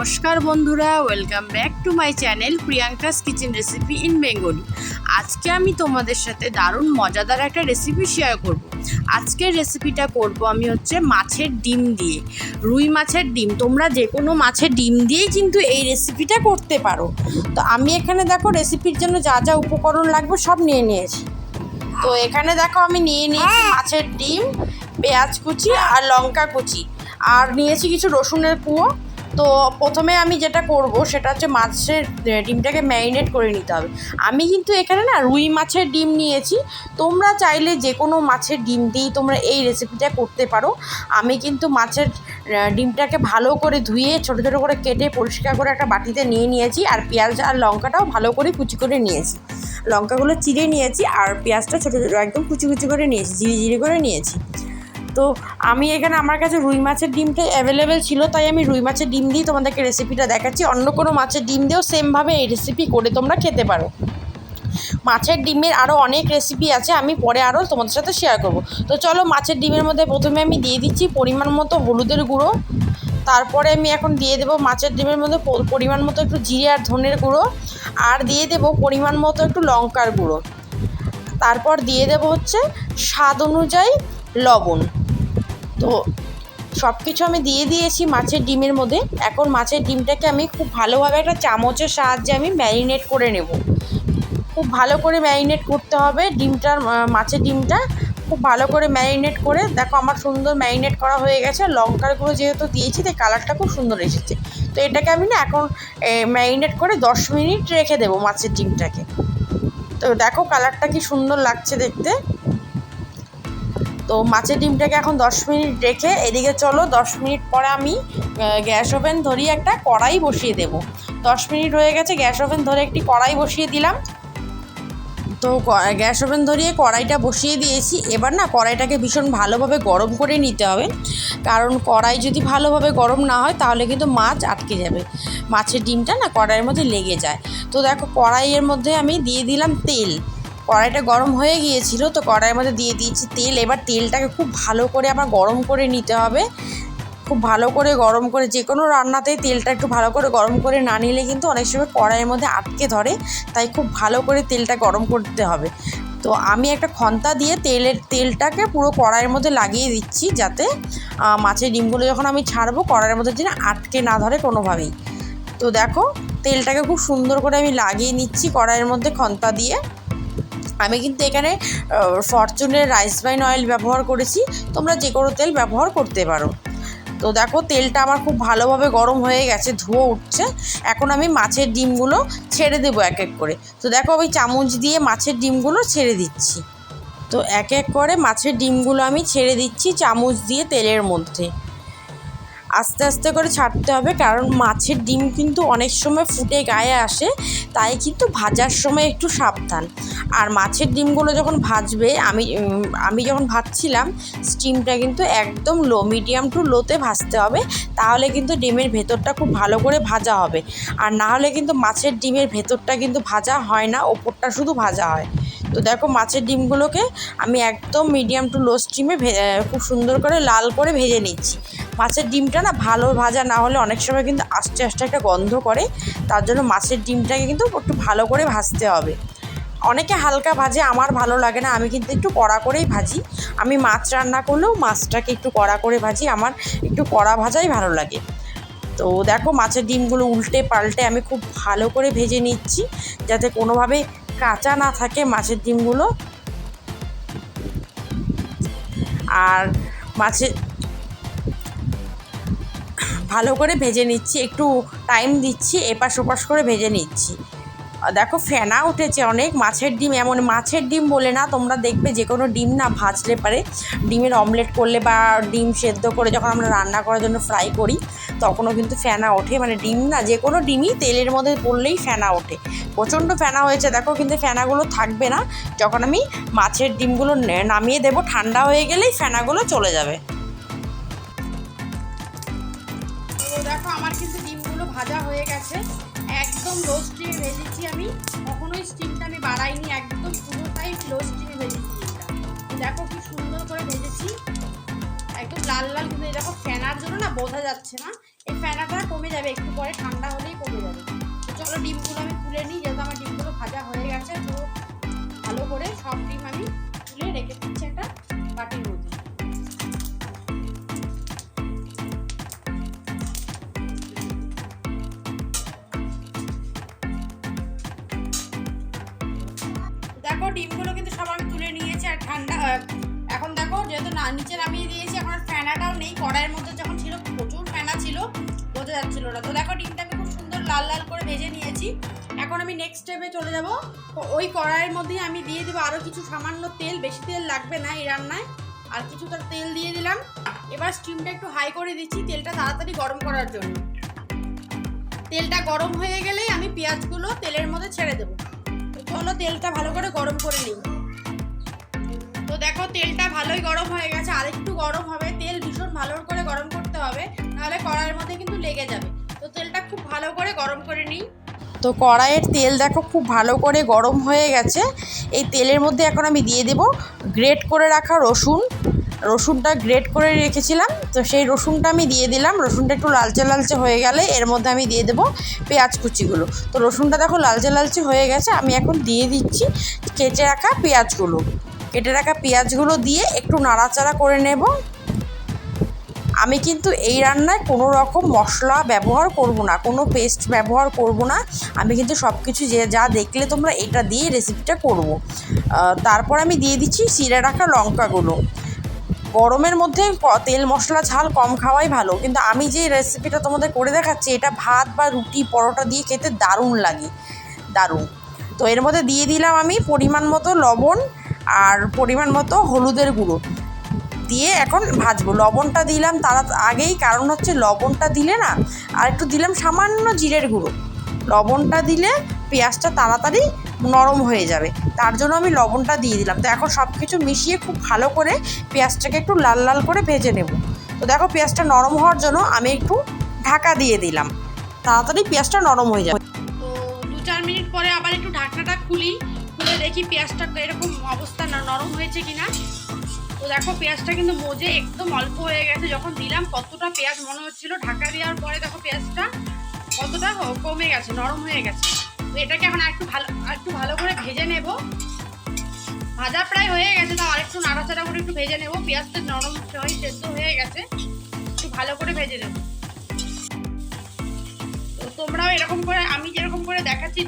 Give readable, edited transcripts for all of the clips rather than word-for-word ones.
নমস্কার বন্ধুরা, welcome back to my channel Priyanka's kitchen recipe in Bengali. আজকে আমি তোমাদের সাথে দারুণ মজাদার একটা রেসিপি শেয়ার করব। আজকের রেসিপিটা করব আমি মাছের ডিম দিয়ে, রুই মাছের ডিম। তোমরা যে কোনো মাছের ডিম দিয়েই কিন্তু এই রেসিপিটা করতে পারো। তো আমি এখানে দেখো রেসিপির জন্য যা যা উপকরণ লাগবে সব নিয়ে নিয়েছি। তো এখানে দেখো আমি নিয়ে নিয়েছি মাছের ডিম, পেঁয়াজ কুচি আর লঙ্কা কুচি, আর নিয়েছি কিছু রসুনের কুঁয়ো। তো প্রথমে আমি যেটা করব সেটা হচ্ছে মাছের ডিমটাকে ম্যারিনেট করে নিতে হবে। আমি কিন্তু এখানে রুই মাছের ডিম নিয়েছি। তোমরা চাইলে যে কোনো মাছের ডিম দিয়েই তোমরা এই রেসিপিটা করতে পারো। আমি কিন্তু মাছের ডিমটাকে ভালো করে ধুয়ে ছোটো ছোটো করে কেটে পরিষ্কার করে একটা বাটিতে নিয়ে নিয়েছি, আর পেঁয়াজ আর লঙ্কাটাও ভালো করে কুচি করে নিয়েছি। লঙ্কাগুলো চিড়ে নিয়েছি আর পেঁয়াজটা ছোটো ছোটো একদম কুচি কুচি করে নিয়েছি, জিরি করে নিয়েছি। তো আমি এখানে আমার কাছে রুই মাছের ডিমটা অ্যাভেলেবেল ছিল, তাই আমি রুই মাছের ডিম দিয়ে তোমাদেরকে রেসিপিটা দেখাচ্ছি। অন্য কোনো মাছের ডিম দিয়েও সেমভাবে এই রেসিপি করে তোমরা খেতে পারো। মাছের ডিমের আরও অনেক রেসিপি আছে, আমি পরে আরও তোমাদের সাথে শেয়ার করব। তো চলো, মাছের ডিমের মধ্যে প্রথমে আমি দিয়ে দিচ্ছি পরিমাণ মতো হলুদের গুঁড়ো। তারপরে আমি এখন দিয়ে দেবো মাছের ডিমের মধ্যে পরিমাণ মতো একটু জিরে আর ধনের গুঁড়ো, আর দিয়ে দেবো পরিমাণ মতো একটু লঙ্কার গুঁড়ো। তারপর দিয়ে দেবো স্বাদ অনুযায়ী লবণ। তো সব কিছু আমি দিয়ে দিয়েছি মাছের ডিমের মধ্যে। এখন মাছের ডিমটাকে আমি খুব ভালোভাবে একটা চামচের সাহায্যে আমি ম্যারিনেট করে নেব। খুব ভালো করে ম্যারিনেট করতে হবে মাছের ডিমটা খুব ভালো করে ম্যারিনেট করে। দেখো আমার সুন্দর ম্যারিনেট করা হয়ে গেছে। লঙ্কার গুঁড়ো যেহেতু দিয়েছি তাই কালারটা খুব সুন্দর এসেছে। তো এটাকে আমি এখন ম্যারিনেট করে 10 মিনিট রেখে দেবো মাছের ডিমটাকে। তো দেখো কালারটা কি সুন্দর লাগছে দেখতে। তো মাছের ডিমটাকে এখন 10 মিনিট রেখে এদিকে চলো 10 মিনিট পরে আমি গ্যাস ওভেন ধরিয়ে একটা কড়াই বসিয়ে দেব। 10 মিনিট হয়ে গেছে, গ্যাস ওভেন ধরে একটি কড়াই বসিয়ে দিলাম। তো গ্যাস ওভেন ধরিয়ে কড়াইটা বসিয়ে দিয়েছি। এবার কড়াইটাকে ভীষণ ভালোভাবে গরম করে নিতে হবে, কারণ কড়াই যদি ভালোভাবে গরম না হয় তাহলে কিন্তু মাছ আটকে যাবে। মাছের ডিমটা কড়াইয়ের মধ্যে লেগে যায়। তো দেখো কড়াইয়ের মধ্যে আমি দিয়ে দিলাম তেল। কড়াইটা গরম হয়ে গিয়েছিল, তো কড়াইয়ের মধ্যে দিয়ে দিয়েছি তেল। এবার তেলটাকে খুব ভালো করে আবার গরম করে নিতে হবে। খুব ভালো করে গরম করে, যে কোনো রান্নাতেই তেলটা একটু ভালো করে গরম করে না নিলে কিন্তু অনেক সময় কড়াইয়ের মধ্যে আটকে ধরে, তাই খুব ভালো করে তেলটা গরম করতে হবে। তো আমি একটা খন্তা দিয়ে তেলটাকে পুরো কড়াইয়ের মধ্যে লাগিয়ে দিচ্ছি, যাতে মাছের ডিমগুলো যখন আমি ছাড়বো কড়াইয়ের মধ্যে যেন আটকে না ধরে কোনোভাবেই। তো দেখো তেলটাকে খুব সুন্দর করে আমি লাগিয়ে নিচ্ছি কড়াইয়ের মধ্যে খন্তা দিয়ে। আমি কিন্তু এখানে ফরচুনের রাইস ব্রাইন অয়েল ব্যবহার করেছি, তোমরা যে কোনো তেল ব্যবহার করতে পারো। তো দেখো তেলটা আমার খুব ভালোভাবে গরম হয়ে গেছে, ধোঁয়া উঠছে। এখন আমি মাছের ডিমগুলো ছেড়ে দেবো এক এক করে। তো দেখো আমি চামচ দিয়ে মাছের ডিমগুলো ছেড়ে দিচ্ছি। তো এক এক করে মাছের ডিমগুলো আমি ছেড়ে দিচ্ছি চামচ দিয়ে তেলের মধ্যে। আস্তে আস্তে করে ছাড়তে হবে, কারণ মাছের ডিম কিন্তু অনেক সময় ফুটে গায়ে আসে, তাই কিন্তু ভাজার সময় একটু সাবধান। আর মাছের ডিমগুলো যখন ভাজবে, আমি যখন ভাজছিলাম স্টিমটা কিন্তু একদম মিডিয়াম টু লোতে ভাজতে হবে, তাহলে কিন্তু ডিমের ভেতরটা খুব ভালো করে ভাজা হবে। আর না হলে কিন্তু মাছের ডিমের ভেতরটা কিন্তু ভাজা হয় না, ওপরটা শুধু ভাজা হয়। তো দেখো মাছের ডিমগুলোকে আমি একদম মিডিয়াম টু লো স্টিমে খুব সুন্দর করে লাল করে ভেজে নিচ্ছি। মাছের ডিমটা ভালো ভাজা না হলে অনেক সময় কিন্তু আস্তে আস্তে একটা গন্ধ করে, তার জন্য মাছের ডিমটাকে কিন্তু একটু ভালো করে ভাজতে হবে। অনেকে হালকা ভাজে, আমার ভালো লাগে না, আমি কিন্তু একটু কড়া করেই ভাজি। আমি মাছ রান্না করলেও মাছটাকে একটু কড়া করে ভাজি, আমার একটু কড়া ভাজাই ভালো লাগে। তো দেখো মাছের ডিমগুলো উল্টে পাল্টে আমি খুব ভালো করে ভেজে নিচ্ছি, যাতে কোনোভাবে কাঁচা না থাকে মাছের ডিমগুলো। আর ভালো করে ভেজে নিচ্ছি, একটু টাইম দিচ্ছি, এপাশ ওপাশ করে ভেজে নিচ্ছি। দেখো ফেনা উঠেছে অনেক। মাছের ডিম এমন, মাছের ডিম বলে না, তোমরা দেখবে যে কোনো ডিম ভাজলে পারে, ডিমের অমলেট করলে বা ডিম সেদ্ধ করে যখন আমরা রান্না করার জন্য ফ্রাই করি তখনও কিন্তু ফেনা ওঠে। ডিম যে কোনো ডিমই তেলের মধ্যে পড়লেই ফেনা ওঠে। প্রচণ্ড ফেনা হয়েছে দেখো, কিন্তু ফেনাগুলো থাকবে না যখন আমি মাছের ডিমগুলো নামিয়ে দেবো। ঠান্ডা হয়ে গেলেই ফেনাগুলো চলে যাবে। তো দেখো আমার কিন্তু ডিমগুলো ভাজা হয়ে গেছে, একদম লো স্টিমে ভেজেছি আমি, কখনোই স্টিমটা আমি বাড়াইনি, একদম পুরোটাই লো স্টিমে ভেজেছি এটা। দেখো কি সুন্দর করে ভেজেছি, একদম লাল লাল। কিন্তু দেখো ফেনার জন্য বোঝা যাচ্ছে না, এই ফেনাটা কমে যাবে একটু পরে, ঠান্ডা হলেই কমে যাবে। তো চলো ডিমগুলো আমি তুলে নিই, যেহেতু আমার ডিমগুলো ভাজা হয়ে গেছে। তো ভালো করে সব ডিম আমি তুলে রেখে দিচ্ছি একটা বাটির মধ্যে। দেখো ডিমগুলো কিন্তু সব আমি তুলে নিয়েছি আর ঠান্ডা। এখন দেখো যেহেতু নিচে নামিয়ে দিয়েছি, এখন আর ফেনাটাও নেই। কড়াইয়ের মধ্যে যখন ছিল প্রচুর ফেনা ছিল, বোঝা যাচ্ছিল না। তো দেখো ডিমটাকে খুব সুন্দর লাল লাল করে ভেজে নিয়েছি। এখন আমি নেক্সট স্টেপে চলে যাব। ওই কড়াইয়ের মধ্যেই আমি দিয়ে দেবো আরও কিছু সামান্য তেল, বেশি তেল লাগবে না এই রান্নায়। আর কিছুটা তেল দিয়ে দিলাম। এবার স্টিমটা একটু হাই করে দিচ্ছি তেলটা তাড়াতাড়ি গরম করার জন্য। তেলটা গরম হয়ে গেলেই আমি পেঁয়াজগুলো তেলের মধ্যে ছেড়ে দেবো। চলো তেলটা ভালো করে গরম করে নিই। তো দেখো তেলটা ভালোই গরম হয়ে গেছে, আর একটু গরম হবে। তেল ভীষণ ভালো করে গরম করতে হবে, নাহলে কড়াইয়ের মধ্যে কিন্তু লেগে যাবে। তো তেলটা খুব ভালো করে গরম করে নিই। তো কড়াইয়ের তেল দেখো খুব ভালো করে গরম হয়ে গেছে। এই তেলের মধ্যে এখন আমি দিয়ে দেব গ্রেট করে রাখা রসুনটা গ্রেট করে রেখেছিলাম। তো সেই রসুনটা আমি দিয়ে দিলাম। রসুনটা একটু লালচে লালচে হয়ে গেলে এর মধ্যে আমি দিয়ে দেবো পেঁয়াজ কুচিগুলো। তো রসুনটা দেখো লালচে লালচে হয়ে গেছে, আমি এখন দিয়ে দিচ্ছি কেটে রাখা পেঁয়াজগুলো দিয়ে একটু নাড়াচাড়া করে নেব। আমি কিন্তু এই রান্নায় কোনো রকম মশলা ব্যবহার করব না, কোনো পেস্ট ব্যবহার করব না। আমি কিন্তু সব কিছু যা দেখলে তোমরা এটা দিয়ে রেসিপিটা করব। তারপর আমি দিয়ে দিচ্ছি চিড়ে রাখা লঙ্কাগুলো। গরমের মধ্যে তেল মশলা ঝাল কম খাওয়াই ভালো, কিন্তু আমি যে রেসিপিটা তোমাদের করে দেখাচ্ছি এটা ভাত বা রুটি পরোটা দিয়ে খেতে দারুণ লাগে, দারুণ। তো এর মধ্যে দিয়ে দিলাম আমি পরিমাণ মতো লবণ আর পরিমাণ মতো হলুদের গুঁড়ো দিয়ে এখন ভাজবো। লবণটা দিলাম তার আগেই, কারণ হচ্ছে লবণটা দিলে না, আর একটু দিলাম সামান্য জিরের গুঁড়ো। লবণটা দিলে পেঁয়াজটা তাড়াতাড়ি নরম হয়ে যাবে, তার জন্য আমি লবণটা দিয়ে দিলাম। তো এখন সব কিছু মিশিয়ে খুব ভালো করে পেঁয়াজটাকে একটু লাল লাল করে ভেজে নেব। তো দেখো পেঁয়াজটা নরম হওয়ার জন্য আমি একটু ঢাকা দিয়ে দিলাম, তাড়াতাড়ি পেঁয়াজটা নরম হয়ে যাবে। তো 2-4 মিনিট পরে আবার একটু ঢাকনাটা খুলে দেখি পেঁয়াজটা এরকম অবস্থা নরম হয়েছে কিনা। তো দেখো পেঁয়াজটা কিন্তু মজে একদম অল্প হয়ে গেছে। যখন দিলাম কতটা পেঁয়াজ মনে হচ্ছিল, ঢাকা দেওয়ার পরে দেখো পেঁয়াজটা কতটা কমে গেছে, নরম হয়ে গেছে। তো এটাকে এখন একটু ভালো করে ভেজে নেব। ভাজা প্রায় হয়ে গেছে, তাও আরেকটু নাড়াচাড়া করে একটু ভেজে নেব। পেঁয়াজটা নরম সেদ্ধ হয়ে গেছে, একটু ভালো করে ভেজে নেব। তো তোমরাও এরকম করে, আমি যেরকম করে দেখাচ্ছি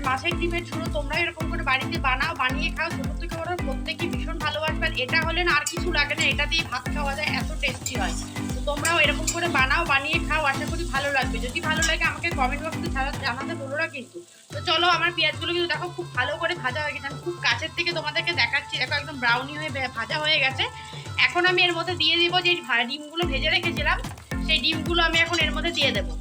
মাছের ডিমের ঝুড়ো, তোমরাও এরকম করে বাড়িতে বানিয়ে খাও। ছোট থেকে বড় প্রত্যেকেই ভীষণ ভালোবাসবেন। এটা হলে না আর কিছু লাগে না, এটা দিয়ে ভাত খাওয়া যায়, এত টেস্টি হয়। তো তোমরাও এরকম করে বানিয়ে খাও, আশা করি ভালো লাগবে। যদি ভালো লাগে আমাকে কমেন্ট বক্সে জানাতে বলো না কিন্তু। তো চলো আমার পেঁয়াজগুলো কিন্তু দেখো খুব ভালো করে ভাজা হয়ে গেছে। আমি খুব কাছের থেকে তোমাদেরকে দেখাচ্ছি, দেখো একদম ব্রাউনি হয়ে ভাজা হয়ে গেছে। এখন আমি এর মধ্যে দিয়ে দিব যে ডিমগুলো ভেজে রেখেছিলাম, সেই ডিমগুলো আমি এখন এর মধ্যে দিয়ে দেবো।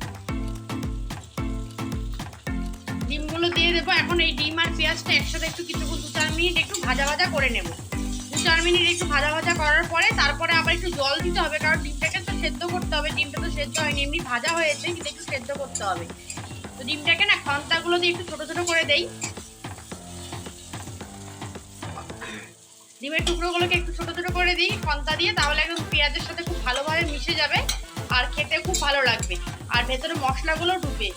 ডিমগুলো দিয়ে দেবো। এখন এই ডিম আর পেঁয়াজটা একসাথে একটু কিছুক্ষণ 2-4 মিনিট একটু ভাজা করে নেব। 2-4 মিনিট একটু ভাজা করার পরে তারপরে আবার একটু জল দিতে হবে, কারণ ডিমটাকে তো সেদ্ধ করতে হবে। ডিমটা তো সেদ্ধ হয়নি, এমনি ভাজা হয়েছে, কিন্তু একটু সেদ্ধ করতে হবে। তো ডিমটাকে না খন্তাগুলো দিয়ে একটু ছোট ছোট করে দেই। ডিমের টুকরোগুলোকে একটু ছোট ছোট করে দিই খন্তা দিয়ে, তাহলে একদম পেঁয়াজের সাথে খুব ভালোভাবে মিশে যাবে আর খেতে খুব ভালো লাগবে, আর ভেতরে মশলাগুলো ঢুকে।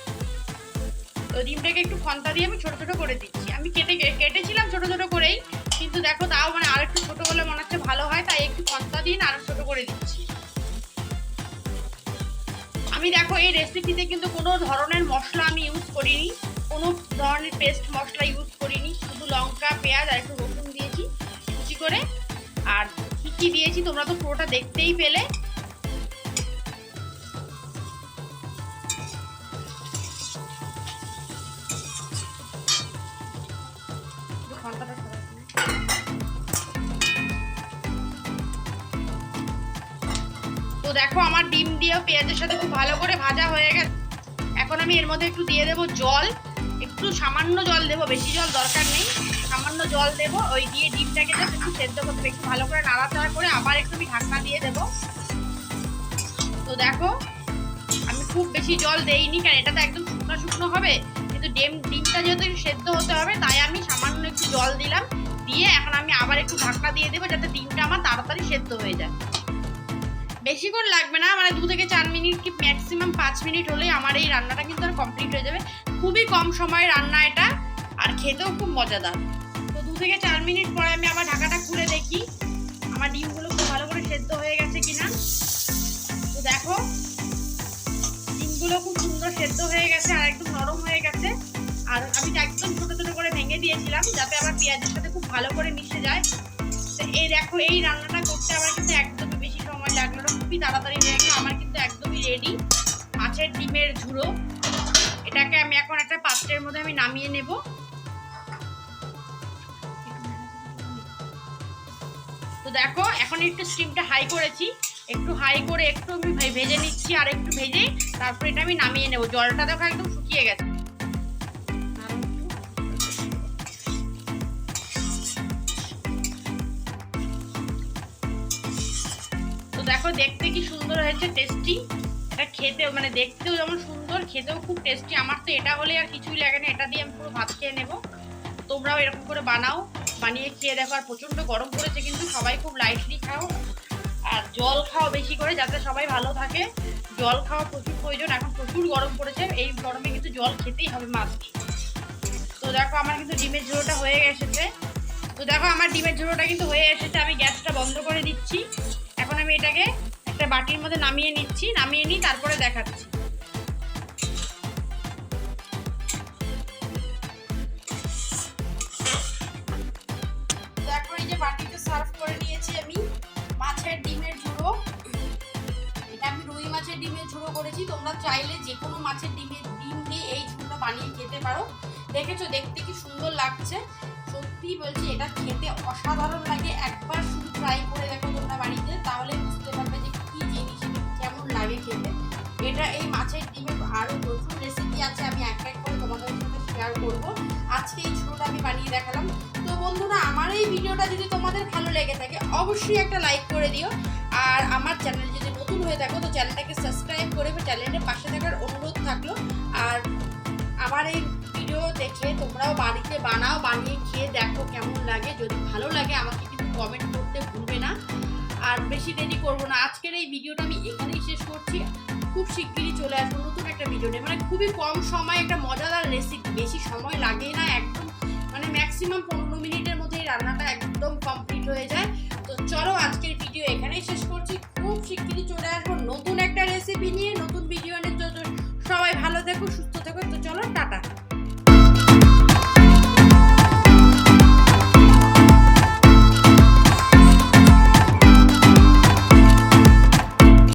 তো ডিমটাকে একটু খন্তা দিয়ে আমি ছোট ছোট করে দিচ্ছি। আমি কেটেছিলাম ছোট ছোট করেই, কিন্তু দেখো তাও মানে আর একটু ছোট হলে মনে হচ্ছে ভালো হয়, তাই একটু খন্তা দিয়ে আর ছোট করে দিচ্ছি। আমি দেখো এই রেসিপিতে কিন্তু কোনো ধরনের মশলা আমি ইউজ করিনি, কোনো ধরনের পেস্ট মশলা ইউজ করিনি। শুধু লঙ্কা, পেঁয়াজ আর একটু রসুন দিয়েছি কুচি করে। আর কি দিয়েছি তোমরা তো পুরোটা দেখতেই পেলে। তো দেখো আমার ডিম দিয়েও পেঁয়াজের সাথে খুব ভালো করে ভাজা হয়ে গেছে। এখন আমি এর মধ্যে একটু দিয়ে দেবো জল, একটু সামান্য জল দেবো, বেশি জল দরকার নেই, সামান্য জল দেবো। ওই দিয়ে ডিমটাকে জাস্ট একটু সেদ্ধ করতে হবে, একটু ভালো করে নাড়াচাড়া করে আবার একটু আমি ঢাকনা দিয়ে দেবো। তো দেখো আমি খুব বেশি জল দেইনি, কারণ এটা তো একদম শুকনো শুকনো হবে, কিন্তু ডিমটা যেহেতু একটু সেদ্ধ হতে হবে, তাই আমি সামান্য একটু জল দিলাম। দিয়ে এখন আমি আবার একটু ঢাকনা দিয়ে দেবো, যাতে ডিমটা আমার তাড়াতাড়ি সেদ্ধ হয়ে যায়। বেশিক্ষণ লাগবে না, মানে 2 থেকে 4 মিনিট কি ম্যাক্সিমাম 5 মিনিট হলেই আমার এই রান্নাটা কিন্তু আর কমপ্লিট হয়ে যাবে। খুবই কম সময়ের রান্না এটা, আর খেতেও খুব মজাদার। তো 2 থেকে 4 মিনিট পরে আমি আবার ঢাকাটা খুলে দেখি আমার ডিমগুলো খুব ভালো করে সেদ্ধ হয়ে গেছে কিনা। তো দেখো ডিমগুলো খুব সুন্দর সেদ্ধ হয়ে গেছে আর একদম নরম হয়ে গেছে। আর আমি একদম ছোটো ছোটো করে ভেঙে দিয়েছিলাম যাতে আমার পেঁয়াজের সাথে খুব ভালো করে মিশে যায়। তো এই দেখো এই রান্নাটা করতে আমার কিন্তু একদমই বেশি সময় লাগলো না, খুবই তাড়াতাড়ি হয়ে গেলো। আমার কিন্তু একদমই রেডি মাছের ডিমের ঝুড়ো। এটাকে আমি এখন একটা পাত্রের মধ্যে আমি নামিয়ে নেব। তো দেখো এখন একটু স্টিমটা হাই করেছি, একটু হাই করে একটু আমি ভেজে নিচ্ছি, আর একটু ভেজে তারপর এটা আমি নামিয়ে নেব। জলটা দেখো একদম শুকিয়ে গেছে। তো দেখো দেখতে কি সুন্দর হয়েছে, টেস্টি। এটা খেতেও মানে দেখতেও যেমন সুন্দর, খেতেও খুব টেস্টি। আমার তো এটা হলে আর কিছুই লাগে না, এটা দিয়ে আমি পুরো ভাত খেয়ে নেব। তোমরাও এরকম করে বানাও, বানিয়ে খেয়ে দেখো। আর প্রচণ্ড গরম পড়েছে কিন্তু সবাই খুব লাইটলি খাও, আর জল খাও বেশি করে যাতে সবাই ভালো থাকে। জল খাওয়া প্রচুর প্রয়োজন, এখন প্রচুর গরম পড়েছে, এই গরমে কিন্তু জল খেতেই হবে মাস্ট। তো দেখো আমার কিন্তু ডিমের ঝোড়োটা হয়ে এসেছে। তো দেখো আমার ডিমের ঝোড়োটা কিন্তু হয়ে এসেছে। আমি গ্যাসটা বন্ধ করে দিচ্ছি। এখন আমি এটাকে একটা বাটির মধ্যে নামিয়ে নিচ্ছি, নামিয়ে নিই তারপরে দেখাচ্ছি। দেখো এই যে বাটিতে সার্ভ করে নিয়েছি আমি মাছের ডিমের ঝুড়ো। এটা আমি রুই মাছের ডিমের ঝুড়ো করেছি, তোমরা চাইলে যে কোনো মাছের ডিম দিয়ে এই ঝুড়োটা বানিয়ে খেতে পারো। দেখেছো দেখতে কি সুন্দর লাগছে, সত্যি বলছি এটা খেতে অসাধারণ লাগে। একবার শুধু ট্রাই করে দেখো তোমরা বাড়িতে, তাহলে বুঝতে পারবে যে কি জিনিস কেমন লাগে খেতে। এটা এই মাছের ডিমের আরও প্রচুর রেসিপি আছে, আমি এক এক করে তোমাদের সাথে শেয়ার করবো। আজকে এই ঝুড়োটা আমি বানিয়ে দেখালাম। তো বন্ধুরা আমার এই ভিডিওটা যদি তোমাদের ভালো লেগে থাকে অবশ্যই একটা লাইক করে দিও, আর আমার চ্যানেল যদি নতুন হয়ে থাকো তো চ্যানেলটাকে সাবস্ক্রাইব করে চ্যানেলের পাশে থাকার অনুরোধ থাকলো। আর আমার এই ভিডিও দেখে তোমরাও বাড়িতে বানাও, বানিয়ে খেয়ে দেখো কেমন লাগে। যদি ভালো লাগে আমাকে কিন্তু কমেন্ট করতে ভুলবে না। আর বেশি দেরি করবো না, আজকের এই ভিডিওটা আমি এখানেই শেষ করছি। খুব শিগগিরই চলে আসবো নতুন একটা ভিডিও নিয়ে, মানে খুবই কম সময় একটা মজাদার রেসিপি, বেশি সময় লাগে না, একদম মানে ম্যাক্সিমাম 15 মিনিটের মধ্যে এই রান্নাটা একদম কমপ্লিট হয়ে যায়। তো চলো আজকের ভিডিও এখানেই শেষ করছি। খুব শিগগিরই চলে আসবো নতুন একটা রেসিপি নিয়ে।